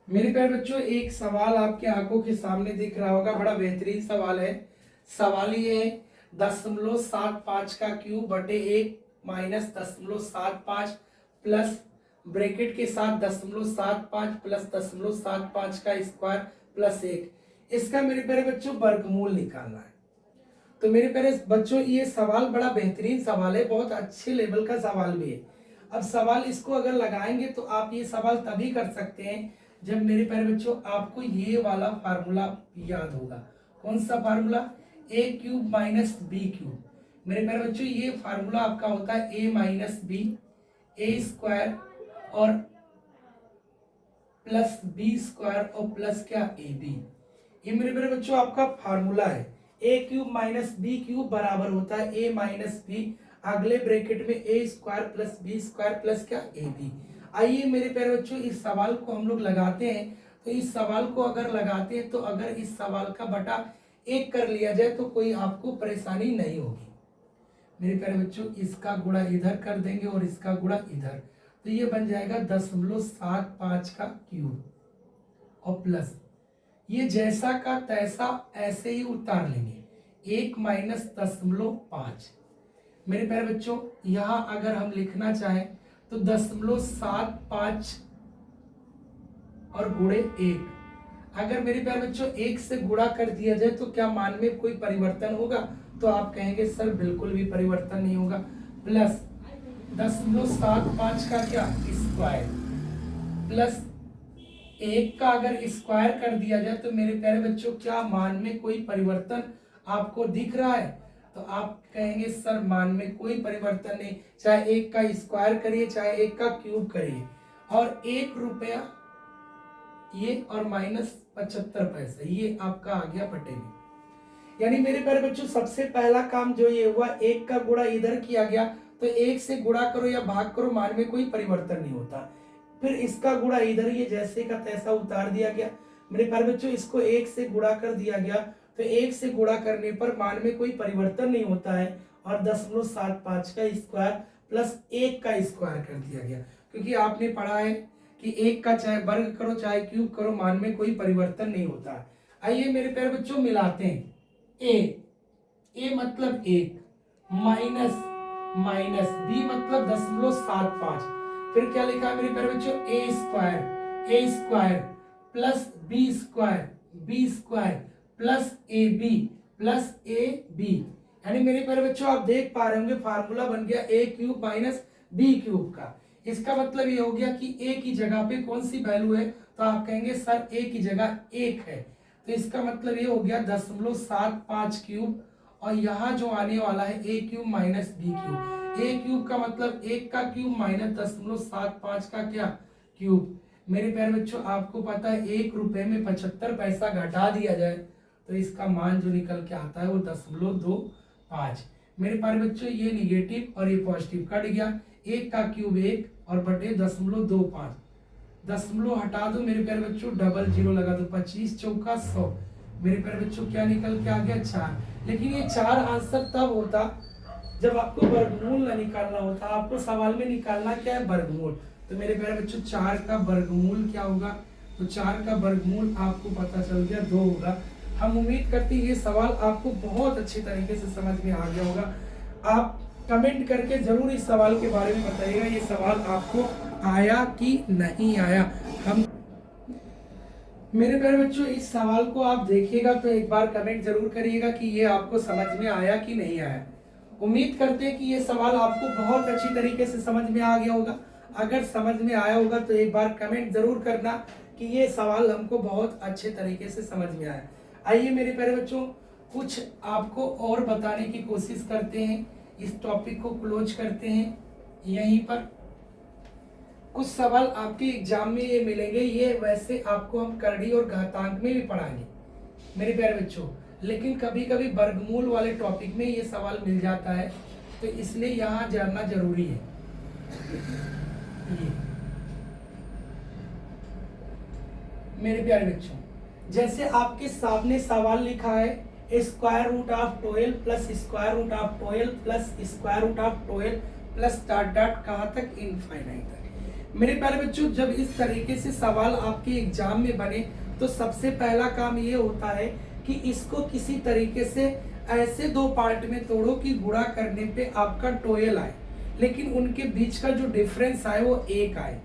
मेरे प्यारे बच्चों एक सवाल आपके आंखों के सामने दिख रहा होगा, बड़ा बेहतरीन सवाल है। सवाल ये है 0.75 का क्यूब बटे 1 माइनस 0.75 प्लस ब्रैकेट के साथ 0.75 प्लस 0.75 का स्क्वायर प्लस 1, इसका मेरे प्यारे बच्चों वर्गमूल निकालना है। तो मेरे प्यारे बच्चों ये सवाल बड़ा बेहतरीन सवाल है, बहुत अच्छे लेवल का सवाल भी है। अब सवाल इसको अगर लगाएंगे तो आप ये सवाल तभी कर सकते हैं जब मेरे प्यारे बच्चों आपको ये वाला फार्मूला याद होगा। कौन सा formula? A cube minus B cube. मेरे प्यारे बच्चों ये फार्मूला आपका होता है A minus B, A square और प्लस बी स्क्वायर और प्लस क्या? A B. ये मेरे प्यारे बच्चों आपका फार्मूला है। A cube minus B cube बराबर होता है ए माइनस बी, अगले ब्रैकेट में A square plus B square plus क्या? A B. आइए मेरे प्यारे बच्चों इस सवाल को हम लोग लगाते हैं। तो इस सवाल को अगर लगाते हैं तो अगर इस सवाल का बटा 1 कर लिया जाए तो कोई आपको परेशानी नहीं होगी। मेरे प्यारे बच्चों इसका गुणा इधर कर देंगे और इसका गुणा इधर, तो ये बन जाएगा 0.75 का क्यूब और प्लस ये जैसा का तैसा ऐसे ही उतार लेंगे 1 माइनस 0.5। मेरे प्यारे बच्चों यहाँ अगर हम लिखना चाहें तो 0.75 और गुणे 1, अगर मेरे प्यारे बच्चों 1 से गुणा कर दिया जाए तो क्या मान में कोई परिवर्तन होगा? तो आप कहेंगे सर बिल्कुल भी परिवर्तन नहीं होगा। प्लस 0.75 का क्या? स्क्वायर प्लस 1 का अगर स्क्वायर कर दिया जाए तो मेरे प्यारे बच्चों क्या मान में कोई परिवर्तन आपको दिख रहा है? तो आप कहेंगे सर मान में कोई परिवर्तन नहीं, चाहे 1 का स्क्वायर करिए चाहे 1 का क्यूब करिए। और 1 रुपया ये और माइनस 75 पैसे ये आपका आ गया बटे में। यानी मेरे प्यारे बच्चों सबसे पहला काम जो ये हुआ 1 का गुणा इधर किया गया, तो 1 से गुणा करो या भाग करो मान में कोई परिवर्तन नहीं होता। फिर इसका गुणा इधर ये जैसे का तैसा उतार दिया गया। मेरे प्यारे बच्चों इसको 1 से गुणा कर दिया गया, तो 1 से गुणा करने पर मान में कोई परिवर्तन नहीं होता है और 0.75 का स्क्वायर प्लस 1 का स्क्वायर कर दिया गया, क्योंकि आपने पढ़ा है कि 1 का चाहे वर्ग करो चाहे क्यूब करो मान में कोई परिवर्तन नहीं होता। आइए मेरे प्यारे बच्चों मिलाते हैं। ए मतलब 1 माइनस माइनस बी मतलब 0.75, फिर क्या लिखा है मेरे प्यारे बच्चों? A square plus B square plus A B. यानी मेरे प्यारे बच्चों आप देख पा रहे होंगे फार्मूला बन गया ए क्यूब माइनस बी क्यूब का। इसका मतलब ये हो गया कि ए की जगह पे कौन सी वैल्यू है? तो आप कहेंगे सर ए की जगह 1 है, तो इसका मतलब ये हो गया 0.75 क्यूब और यहाँ जो आने वाला है A cube minus B cube. A cube का मतलब 1 का क्यूब माइनस 0.75 का क्या? क्यूब। मेरे प्यारे बच्चों आपको पता है 1 रुपए में 75 पैसा घटा दिया जाए तो इसका मान जो निकल के आता है वो 0.25। मेरे प्यारे बच्चों ये निगेटिव और ये पॉजिटिव कट गया, 1 का क्यूब 1 और बटे 0.25, दशमलव हटा दो मेरे प्यारे बच्चों, डबल जीरो लगा दो, 25 चौका 100, मेरे प्यारे बच्चों क्या निकल के आ गया 4। लेकिन ये 4 आंसर तब होता जब आपको वर्गमूल ना निकालना होता। आपको सवाल में निकालना क्या है, वर्गमूल। तो मेरे प्यारे बच्चों 4 का वर्गमूल क्या होगा, तो 4 का वर्गमूल आपको पता चल गया 2 होगा। हम उम्मीद करते हैं ये सवाल आपको बहुत अच्छी तरीके से समझ में आ गया होगा। आप कमेंट करके जरूर इस सवाल के बारे में बताइएगा, ये सवाल आपको आया कि नहीं आया। हम मेरे प्यारे बच्चों इस सवाल को आप देखिएगा तो एक बार कमेंट जरूर करिएगा कि ये आपको समझ में आया कि नहीं आया। उम्मीद करते हैं कि ये सवाल आपको बहुत अच्छी तरीके से समझ में आ गया होगा। अगर समझ में आया होगा तो एक बार कमेंट जरूर करना कि ये सवाल हमको बहुत अच्छे तरीके से समझ में आया। आइए मेरे प्यारे बच्चों कुछ आपको और बताने की कोशिश करते हैं, इस टॉपिक को क्लोज करते हैं यहीं पर। कुछ सवाल आपके एग्जाम में ये मिलेंगे, ये वैसे आपको हम करड़ी और घातांक में भी पढ़ाएंगे मेरे प्यारे बच्चों, लेकिन कभी कभी वर्गमूल वाले टॉपिक में ये सवाल मिल जाता है, तो इसलिए यहाँ जानना जरूरी है। ये मेरे प्यारे बच्चों जैसे आपके सामने सवाल लिखा है square root of 12 plus square root of 12 plus square root of 12 plus dot dot कहाँ तक, इनफाइनाइट तक। मेरे प्यारे बच्चों जब इस तरीके से सवाल आपके एग्जाम में बने तो सबसे पहला काम ये होता है कि इसको किसी तरीके से ऐसे 2 पार्ट में तोड़ो कि गुणा करने पे आपका 12 आए, लेकिन उनके बीच का जो डिफरेंस आए वो 1 आए।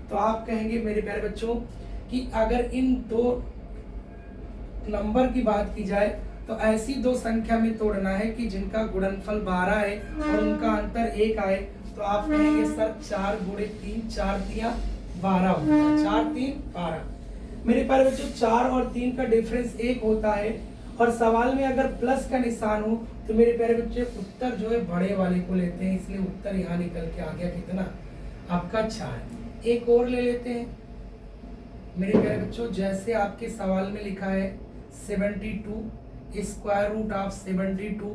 तो आप कहेंगे मेरे प्यारे बच्चों कि अगर इन 2 नंबर की बात की जाए तो ऐसी 2 संख्या में तोड़ना है कि जिनका गुणनफल 12 है और उनका अंतर 1 आए, तो आप कहेंगे सर 4 गुणे 3, 4 तिया 12 होता है, 4 3 12। मेरे प्यारे बच्चों 4 और 3 का डिफरेंस 1 होता है, और सवाल में अगर प्लस का निशान हो तो मेरे प्यारे बच्चे उत्तर जो है बड़े वाले को लेते हैं, इसलिए उत्तर यहाँ निकल के आ गया कितना, आपका 4। एक और ले लेते हैं मेरे प्यारे बच्चों, जैसे आपके सवाल में लिखा है 72 square root of 72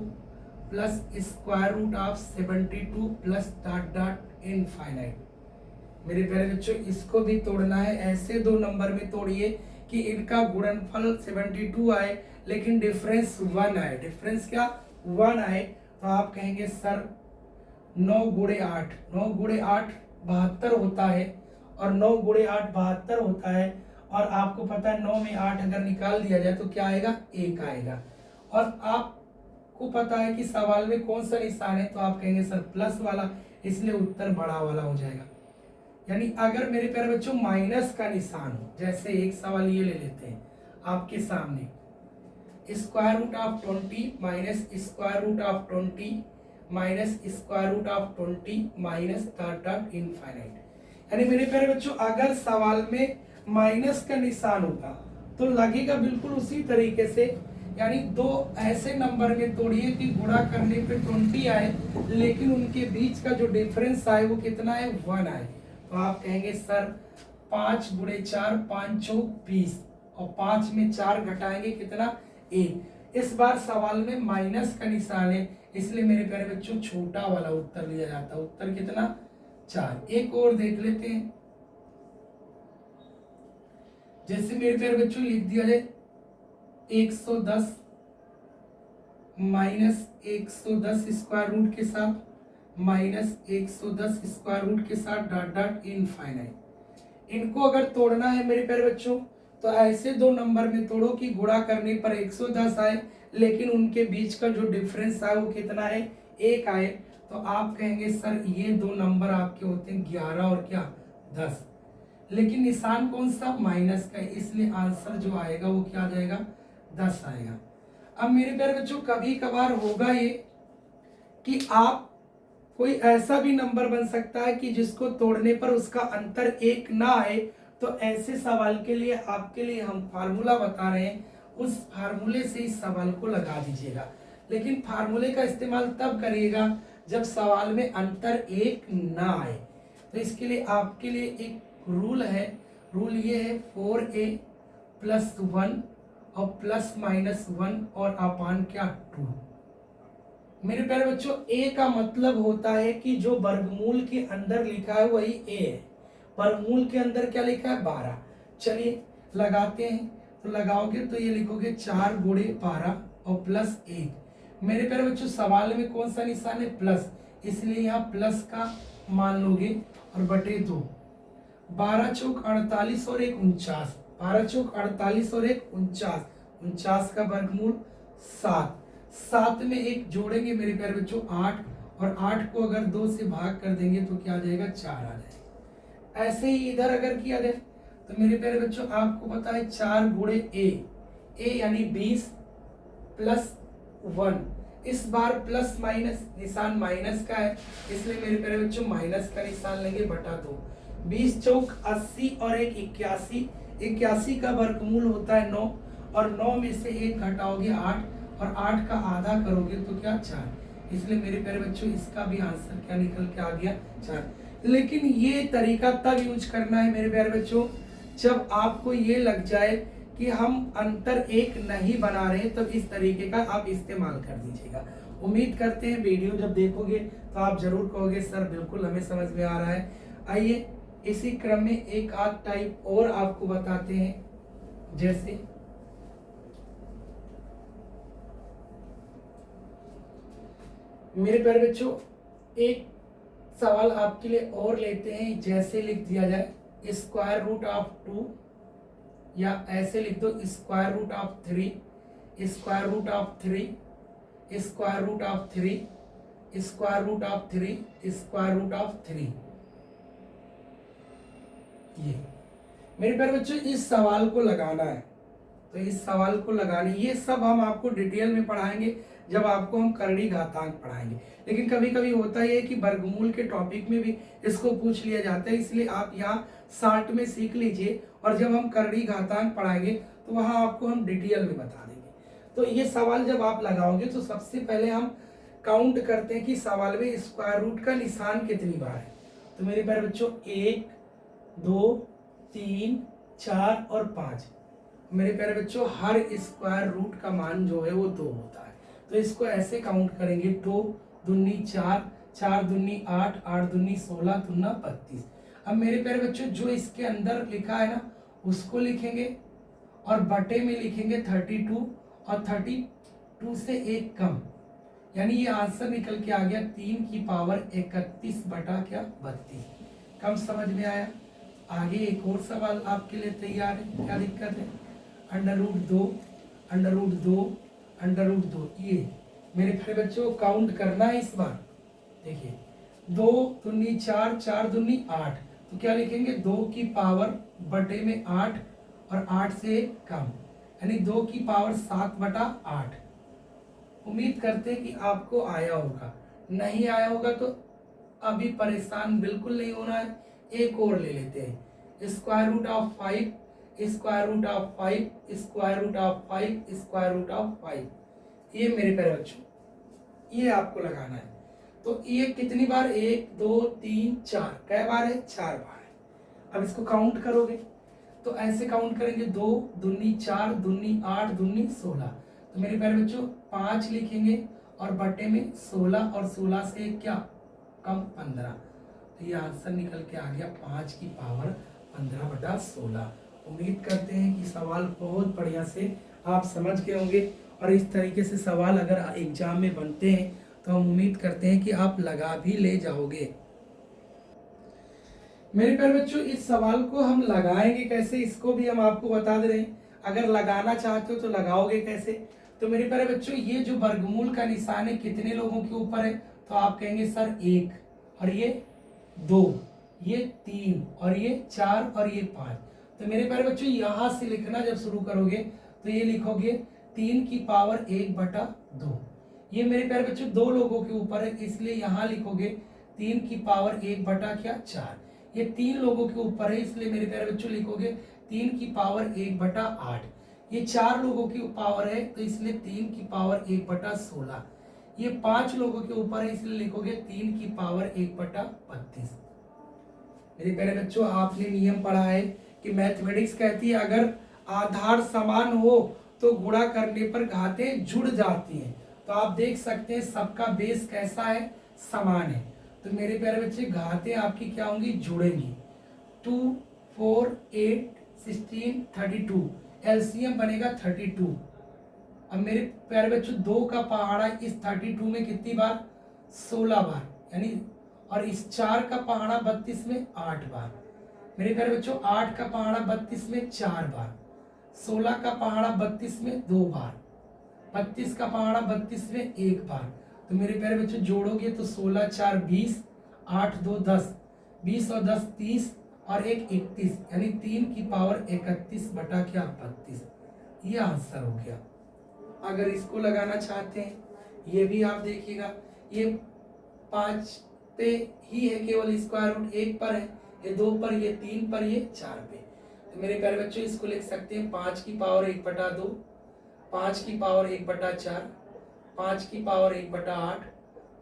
plus square root of 72 plus dot dot infinite. मेरे प्यारे बच्चों इसको भी तोड़ना है, ऐसे 2 नंबर में तोड़िए कि इनका गुणनफल 72 आए लेकिन डिफरेंस 1 आए। डिफरेंस क्या, 1 आए। तो आप कहेंगे सर 9 गुणे 8, 9 गुणे 8 72 होता है, और 9 गुणे 8 72 होता है, और आपको पता है 9 में 8 अगर निकाल दिया जाए तो क्या आएगा, 1 आएगा। और आपको पता है कि सवाल में कौन सा निशान है, तो आप कहेंगे सर प्लस वाला, इसलिए उत्तर बड़ा वाला हो जाएगा। यानी अगर मेरे प्यारे बच्चों माइनस का निशान हो, जैसे एक सवाल ये ले लेते हैं आपके सामने square root of 20 minus square root of 20 minus square root of 20 minus dot dot infinite. यानी मेरे प्यारे बच्चों अगर सवाल में माइनस का निशान होगा तो लगेगा बिल्कुल उसी तरीके से, यानी 2 ऐसे नंबर में तोड़िए कि गुणा करने पे 20 आए लेकिन उनके बीच का जो डिफरेंस आए वो कितना है, 1 आए। तो आप कहेंगे सर 5 गुणे 4 5 चौक 20, और 5 में 4 घटाएंगे कितना, 1। इस बार सवाल में माइनस का निशान है, इसलिए मेरे प्यारे बच्चों छोटा वाला उत्तर लिया जाता है। उत्तर कितना, 4। एक और देख लेते हैं, जैसे मेरे प्यारे बच्चों लिख दिया जाए 110 माइनस 110 स्क्वायर रूट के साथ माइनस 110 स्क्वायर रूट के साथ डॉट डॉट इनफाइनाइट। इनको अगर तोड़ना है मेरे प्यारे बच्चों तो ऐसे 2 नंबर में तोड़ो कि गुणा करने पर 110 आए लेकिन उनके बीच का जो डिफरेंस आए वो कितना है, 1 आए। तो आप कहेंगे सर ये 2 नंबर आपके होते हैं 11 और क्या 10, लेकिन निशान कौन सा, माइनस का, इसलिए आंसर जो आएगा वो क्या आ जाएगा, 10 आएगा। अब मेरे प्यारे बच्चों कभी कभार होगा ये कि आप कोई ऐसा भी नंबर बन सकता है कि जिसको तोड़ने पर उसका अंतर 1 ना आए, तो ऐसे सवाल के लिए आपके लिए हम फार्मूला बता रहे हैं, उस फार्मूले से इस सवाल को लगा दीजिएगा। लेकिन फार्मूले का इस्तेमाल तब करिएगा जब सवाल में अंतर 1 ना आए। तो इसके लिए आपके लिए एक रूल है, रूल ये है 4a प्लस 1 और प्लस माइनस 1 और अपान क्या 2। मेरे प्यारे बच्चों a का मतलब होता है कि जो वर्गमूल के अंदर लिखा है वही a है, वर्गमूल के अंदर क्या लिखा है 12। चलिए लगाते हैं, तो लगाओगे तो ये लिखोगे 4 गुणे 12 और प्लस 1। मेरे प्यारे बच्चों सवाल में कौन सा निशान है प्लस, इसलिए यहाँ प्लस का मान लोगे और बटे 2। 12 चौक 48 और 1 49, 12 चौक 48 और 1 49, 49 का वर्गमूल 7। 7 में 1 जोड़ेंगे मेरे प्यारे बच्चों 8, और 8 को अगर 2 से भाग कर देंगे तो क्या आ जाएगा 4 आ जाएगा। ऐसे ही इधर अगर किया जाए तो मेरे प्यारे बच्चों आपको पता है 4 गुणे ए यानी 20 प्लस 1। इस बार प्लस माइनस निशान माइनस का है, इसलिए मेरे प्यारे बच्चों माइनस का निशान लेंगे बटा 2। 20 चौक 80 और 1 81, 81 का वर्गमूल होता है 9, और 9 में से 1 घटाओगे 8, और 8 का आधा करोगे तो क्या 4। इसलिए मेरे प्यारे बच्चों इसका भी आंसर क्या निकल के आ गया 4। लेकिन ये तरीका तब यूज करना है मेरे प्यारे बच्चों जब आपको ये लग जाए कि हम अंतर एक नहीं बना रहे, तब इस तरीके का आप इस्तेमाल कर दीजिएगा। उम्मीद करते हैं वीडियो जब देखोगे तो आप जरूर कहोगे सर बिल्कुल हमें समझ में आ रहा है। आइए इसी क्रम में एक आध टाइप और आपको बताते हैं। जैसे मेरे प्यारे बच्चों एक सवाल आपके लिए और लेते हैं। जैसे लिख दिया जाए स्क्वायर रूट ऑफ 2, या ऐसे लिख दो square root of 3, square root of 3, square root of 3, square root of 3, square root of 3। ये मेरे प्यारे बच्चों इस सवाल को लगाना है, तो इस सवाल को लगाने ये सब हम आपको डिटेल में पढ़ाएंगे जब आपको हम करड़ी घातांक पढ़ाएंगे। लेकिन कभी कभी होता है कि वर्गमूल के टॉपिक में भी इसको पूछ लिया जाता है, इसलिए आप यहाँ शार्ट में सीख लीजिए, और जब हम करड़ी घातांक पढ़ाएंगे तो वहाँ आपको हम डिटेल में बता देंगे। तो ये सवाल जब आप लगाओगे तो सबसे पहले हम काउंट करते हैं कि सवाल में स्क्वायर रूट का निशान कितनी बार है। तो मेरे प्यारे बच्चों 1 2 3 4 और 5। मेरे प्यारे बच्चों हर स्क्वायर रूट का मान जो है वो 2 होता है, तो इसको ऐसे काउंट करेंगे 2 दूनी 4, 4 दूनी 8, 8 दूनी 16, दूना 32। अब मेरे प्यारे बच्चों जो इसके अंदर लिखा है ना उसको लिखेंगे, और बटे में लिखेंगे 32, और 32 से 1 कम, यानी ये आंसर निकल के आ गया 3 की पावर 31 बटा क्या 32। कम समझ में आया। आगे एक और सवाल आपके लिए तैयार है, क्या दिक्कत है। Under root 2, under root 2, under root 2। ये मेरे प्यारे बच्चों काउंट करना है इस बार। देखिए 2 दूनी 4, 4 दूनी 8, तो क्या लिखेंगे 2 की पावर बटे में 8, और 8 से कम, यानी 2 की पावर 7 बटा 8। उम्मीद करते हैं कि आपको आया होगा, नहीं आया होगा तो अभी परेशान बिल्कुल नहीं होना है। एक और ले लेते हैं square root of 5, square root of 5, square root of 5, square root of 5। ये मेरे प्यारे बच्चों ये आपको लगाना है। तो ये कितनी बार 1 2 3 4 कै बार है 4 बार है। अब इसको काउंट करोगे तो ऐसे काउंट करेंगे 2 दूनी 4, दूनी 8, दूनी 16। तो मेरे प्यारे बच्चों 5 लिखेंगे, और बटे में 16, और 16 से क्या कम 15। तो ये आंसर निकल के आ गया 5 की पावर 15 बटा 16। उम्मीद करते हैं कि सवाल बहुत बढ़िया से आप समझ गए होंगे, और इस तरीके से सवाल अगर एग्जाम में बनते हैं तो हम उम्मीद करते हैं कि आप लगा भी ले जाओगे। मेरे प्यारे बच्चों इस सवाल को हम लगाएंगे कैसे इसको भी हम आपको बता दे रहे हैं। अगर लगाना चाहते हो तो लगाओगे कैसे। तो मेरे प्यारे बच्चों ये जो वर्गमूल का निशान है कितने लोगों के ऊपर है, तो आप कहेंगे सर 1, और ये 2, ये 3, और ये 4, और ये 5। तो मेरे प्यारे बच्चों यहाँ से लिखना जब शुरू करोगे तो ये लिखोगे 3 की पावर 1 बटा 2। ये मेरे प्यारे बच्चों 2 लोगों के ऊपर है, इसलिए यहाँ लिखोगे 3 की पावर 1 बटा क्या 4। ये 3 लोगों के ऊपर है, इसलिए मेरे प्यारे बच्चों लिखोगे 3 की पावर 1 बटा 8। ये 4 लोगों की पावर है, तो इसलिए 3 की पावर 1 बटा 16। ये 5 लोगों के ऊपर है, इसलिए लिखोगे 3 की पावर 1 बटा 32। मेरे प्यारे बच्चों आपने नियम पढ़ा है कि मैथमेटिक्स कहती है अगर आधार समान हो तो गुणा करने पर घातें जुड़ जाती हैं। तो आप देख सकते हैं सबका बेस कैसा है, समान है। तो मेरे प्यारे बच्चे घातें आपकी क्या होंगी, जुड़ेंगी। 2, 4, 8, 16, 32, एलसीएम बनेगा 32। अब मेरे प्यारे बच्चों 2 का पहाड़ा इस 32 में कितनी बार, 16 बार, यानी और इस 4 का पहाड़ा 32 में 8 बार। मेरे प्यारे बच्चों 8 का पहाड़ा 32 में 4 बार, 16 का पहाड़ा 32 में 2 बार, 32 का पहाड़ा 32 में 1 बार। तो मेरे प्यारे बच्चों जोड़ोगे तो 16 4 20, 8 2 10, 20 और 10 30 और 1 31, यानी 3 की पावर 31 बटा क्या 32। ये आंसर हो गया। अगर इसको लगाना चाहते हैं ये भी आप देखिएगा, ये 5 पे ही है, केवल स्क्वायर रूट 1 पर है, ये 2 पर, ये 3 पर, ये 4 पे। तो मेरे प्यारे बच्चों इसको लिख सकते हैं 5 की पावर 1 बटा 2, 5 की पावर 1 बटा 4, 5 की पावर 1 बटा 8,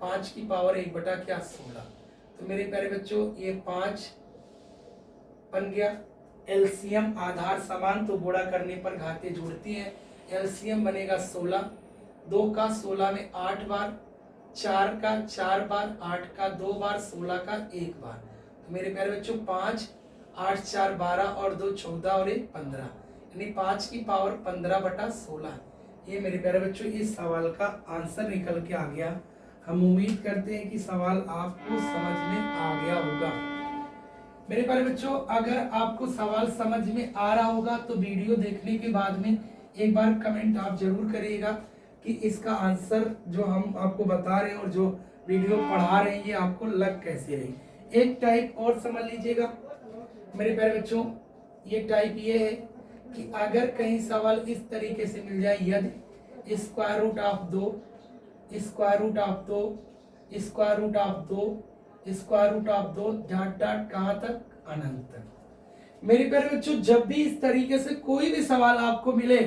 5 की पावर 1 बटा क्या 16। तो मेरे प्यारे बच्चों ये 5 बन गया। एलसीएम आधार समान तो गुणा करने पर घाते जुड़ती हैं। एलसीएम बनेगा 16, 2 का 16 में 8 बार, 4 का 4 बार, 8 का 2 बार, 16 का 1 बार। तो मेरे प्यारे बच्चों 5, 8 4 12 और 2 14 और 1 15, यानी 5 की पावर 15 बटा 16। ये मेरे प्यारे बच्चों इस सवाल का आंसर निकल के आ गया। हम उम्मीद करते हैं कि सवाल आपको समझ में आ गया होगा। मेरे प्यारे बच्चों अगर आपको सवाल समझ में आ रहा होगा तो वीडियो देखने के बाद में एक बार कमेंट आप जरूर करिएगा कि इसका आंसर जो हम आपको बता रहे हैं और जो वीडियो पढ़ा रहे हैं ये आपको लग कैसे रही। एक टाइप और समझ लीजिएगा मेरे प्यारे बच्चों, ये टाइप ये है कि अगर कहीं सवाल इस तरीके से मिल जाए, यदि square root of 2, square root of 2, square root of 2, square root of 2 dot dot कहाँ तक, अनंत तक। मेरे प्यारे बच्चों जब भी इस तरीके से कोई भी सवाल आपको मिले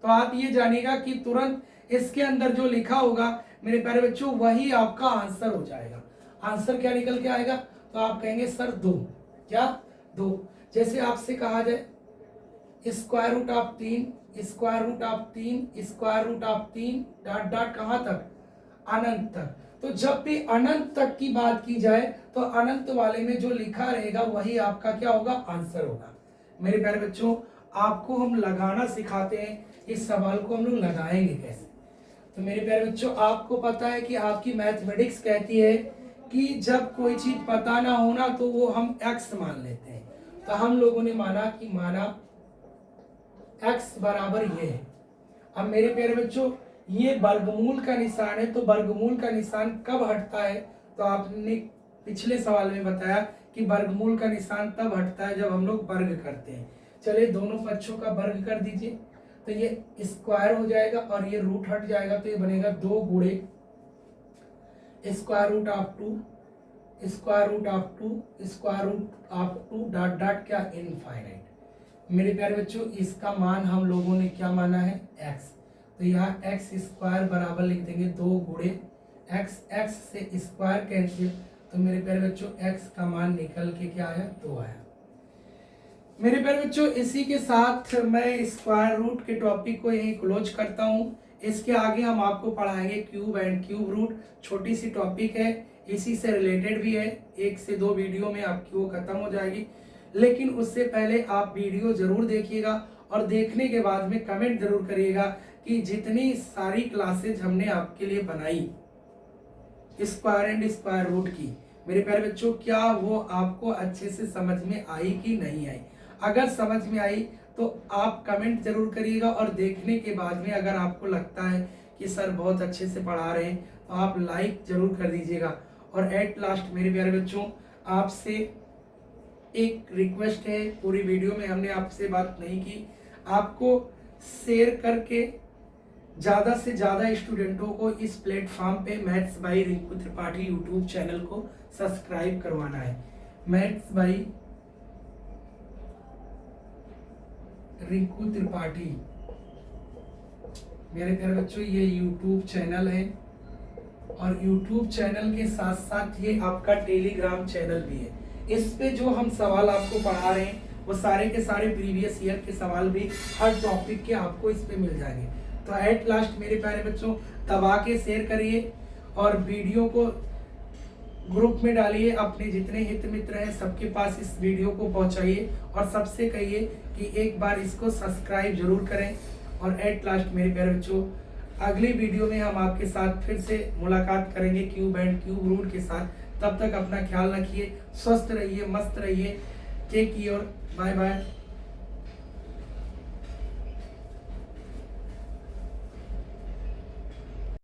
तो आप ये जानिएगा कि तुरंत इसके अंदर जो लिखा होगा मेरे प्यारे बच्चों वही आपका आंसर हो जाएगा। आंसर क्या निकल के आएगा, तो आप कहेंगे सर 2, क्या 2। जैसे आपसे कहा जाए square root of 3, square root of 3, square root of 3 dot dot कहाँ तक, अनंत तक। तो जब भी अनंत तक की बात की जाए तो अनंत वाले में जो लिखा रहेगा वही आपका क्या होगा, आंसर होगा। मेरे प्यारे बच्चों आपको हम लगाना सिखाते हैं, इस सवाल को हम लोग लगाएंगे कैसे। तो मेरे प्यारे बच्चों आपको पता है कि आपकी मैथमेटिक्स कहती है कि जब कोई चीज पता ना होना तो वो हम x मान लेते हैं। तो हम लोगों ने माना x बराबर ये है। अब मेरे प्यारे बच्चों ये वर्गमूल का निशान है, तो वर्गमूल का निशान कब हटता है, तो आपने पिछले सवाल में बताया कि वर्गमूल का निशान तब हटता है जब हम लोग वर्ग करते हैं। चलिए दोनों पक्षों का वर्ग कर दीजिए, तो ये स्क्वायर हो जाएगा और ये रूट हट जाएगा, तो ये बनेगा 2 गुणे square root of 2, square root of 2, square root of 2 dot dot क्या इनफाइनाइट। मेरे प्यारे बच्चों इसका मान हम लोगों ने क्या माना है, x। तो यहाँ एक्स स्क्वायर बराबर लिख देंगे 2 गुणे एक्स, एक्स से स्क्वायर कैंसिल, तो मेरे प्यारे बच्चों x का मान निकल के क्या आया, 2 आया। मेरे प्यारे बच्चों इसी के साथ मैं स्क्वायर रूट के टॉपिक को यहीं क्लोज करता हूँ। इसके आगे हम आपको पढ़ाएंगे क्यूब एंड क्यूब रूट, छोटी सी टॉपिक है, इसी से रिलेटेड भी है, 1 से 2 वीडियो में आपकी वो खत्म हो जाएगी। लेकिन उससे पहले आप वीडियो जरूर देखिएगा और देखने के बाद में कमेंट जरूर करिएगा कि जितनी सारी क्लासेज हमने आपके लिए बनाई स्क्वायर एंड स्क्वायर रूट की, मेरे प्यारे बच्चों क्या वो आपको अच्छे से समझ में आई कि नहीं आई। अगर समझ में आई तो आप कमेंट जरूर करिएगा और देखने के बाद में अगर आपको लगता है कि सर बहुत अच्छे से पढ़ा रहे हैं तो आप लाइक जरूर कर दीजिएगा। और एट लास्ट मेरे प्यारे बच्चों आपसे एक रिक्वेस्ट है, पूरी वीडियो में हमने आपसे बात नहीं की, आपको शेयर करके ज़्यादा से ज़्यादा स्टूडेंटों को इस प्लेटफॉर्म पे maths by Rinku Tripathi YouTube channel को सब्सक्राइब करवाना है। मैथ्स बाई रिंकू त्रिपाठी मेरे प्यारे बच्चों ये यूट्यूब चैनल है और यूट्यूब चैनल के साथ साथ ये आपका टेलीग्राम चैनल भी है। इस पे जो हम सवाल आपको पढ़ा रहे हैं वो सारे के सारे प्रीवियस ईयर के सवाल भी हर टॉपिक के आपको इस पे मिल जाएंगे। तो एट लास्ट मेरे प्यारे बच्चों दबा के शेयर करिए और वीडियो को ग्रुप में डालिए, अपने जितने हित मित्र हैं सबके पास इस वीडियो को पहुंचाइए और सबसे कहिए कि एक बार इसको सब्सक्राइब जरूर करें। और एट लास्ट मेरे प्यारे बच्चों, अगली वीडियो में हम आपके साथ फिर से मुलाकात करेंगे क्यूब एंड क्यूब रूट के साथ। तब तक अपना ख्याल रखिए, स्वस्थ रहिए, मस्त रहिए। Take care, bye bye.